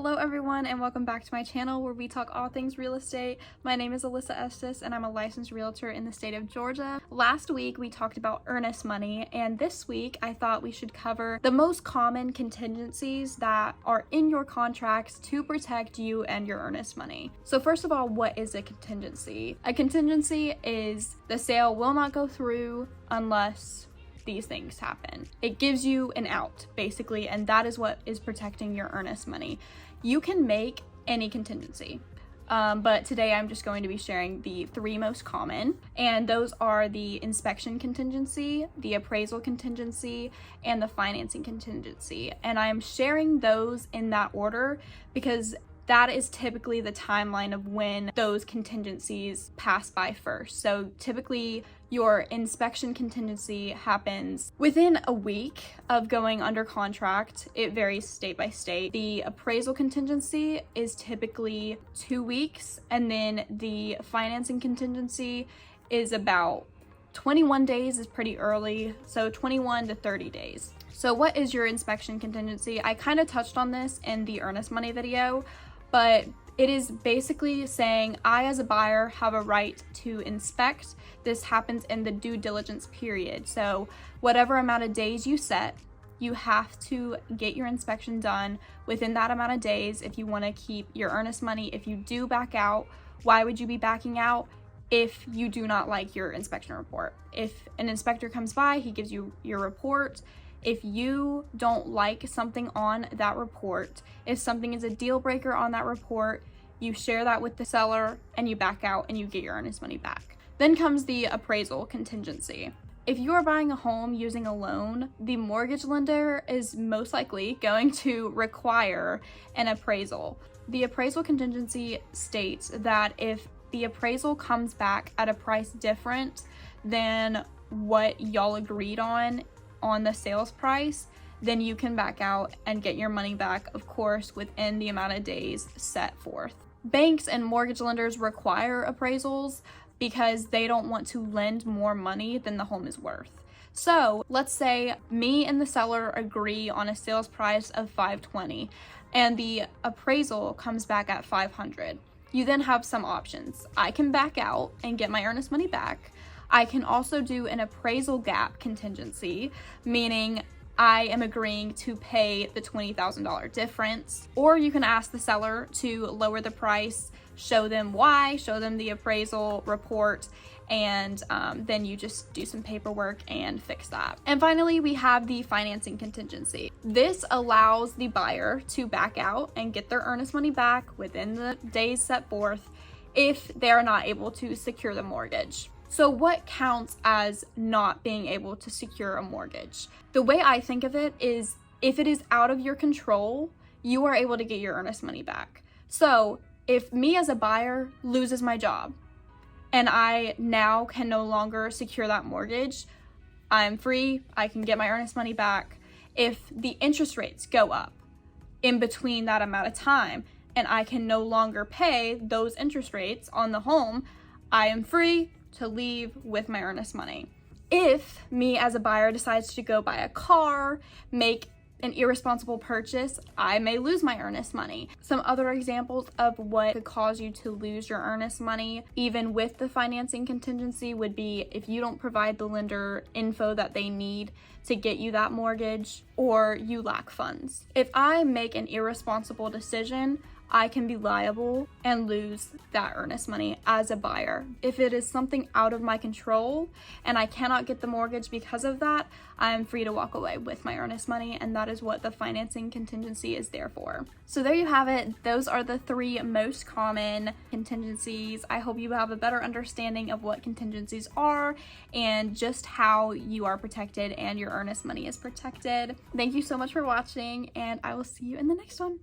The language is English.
Hello everyone and welcome back to my channel where we talk all things real estate. My name is Alyssa Estes and I'm a licensed realtor in the state of Georgia. Last week we talked about earnest money, and this week I thought we should cover the most common contingencies that are in your contracts to protect you and your earnest money. So first of all, what is a contingency? A contingency is the sale will not go through unless these things happen. It gives you an out, basically, and that is what is protecting your earnest money. You can make any contingency, but today I'm just going to be sharing the three most common, and those are the inspection contingency, the appraisal contingency, and the financing contingency. And I'm sharing those in that order because that is typically the timeline of when those contingencies pass by first. So typically your inspection contingency happens within a week of going under contract. It varies state by state. The appraisal contingency is typically 2 weeks, and then the financing contingency is about 21 days is pretty early, so 21 to 30 days. So what is your inspection contingency? I kind of touched on this in the earnest money video, but it is basically saying I as a buyer have a right to inspect. This happens in the due diligence period. So whatever amount of days you set, you have to get your inspection done within that amount of days if you want to keep your earnest money. If you do back out, why would you be backing out? If you do not like your inspection report. If an inspector comes by, he gives you your report. If you don't like something on that report, if something is a deal breaker on that report, you share that with the seller and you back out and you get your earnest money back. Then comes the appraisal contingency. If you are buying a home using a loan, the mortgage lender is most likely going to require an appraisal. The appraisal contingency states that if the appraisal comes back at a price different than what y'all agreed on the sales price, then you can back out and get your money back, of course, within the amount of days set forth. Banks and mortgage lenders require appraisals because they don't want to lend more money than the home is worth. So let's say me and the seller agree on a sales price of $520 and the appraisal comes back at $500. You then have some options. I can back out and get my earnest money back. I can also do an appraisal gap contingency, meaning I am agreeing to pay the $20,000 difference. Or you can ask the seller to lower the price, show them why, show them the appraisal report, and then you just do some paperwork and fix that. And finally, we have the financing contingency. This allows the buyer to back out and get their earnest money back within the days set forth if they're not able to secure the mortgage. So what counts as not being able to secure a mortgage? The way I think of it is if it is out of your control, you are able to get your earnest money back. So if me as a buyer loses my job and I now can no longer secure that mortgage, I'm free, I can get my earnest money back. If the interest rates go up in between that amount of time and I can no longer pay those interest rates on the home, I am free to leave with my earnest money. If me as a buyer decides to go buy a car, make an irresponsible purchase, I may lose my earnest money. Some other examples of what could cause you to lose your earnest money, even with the financing contingency, would be if you don't provide the lender info that they need to get you that mortgage, or you lack funds. If I make an irresponsible decision, I can be liable and lose that earnest money as a buyer. If it is something out of my control and I cannot get the mortgage because of that, I am free to walk away with my earnest money, and that is what the financing contingency is there for. So there you have it. Those are the three most common contingencies. I hope you have a better understanding of what contingencies are and just how you are protected and your earnest money is protected. Thank you so much for watching, and I will see you in the next one.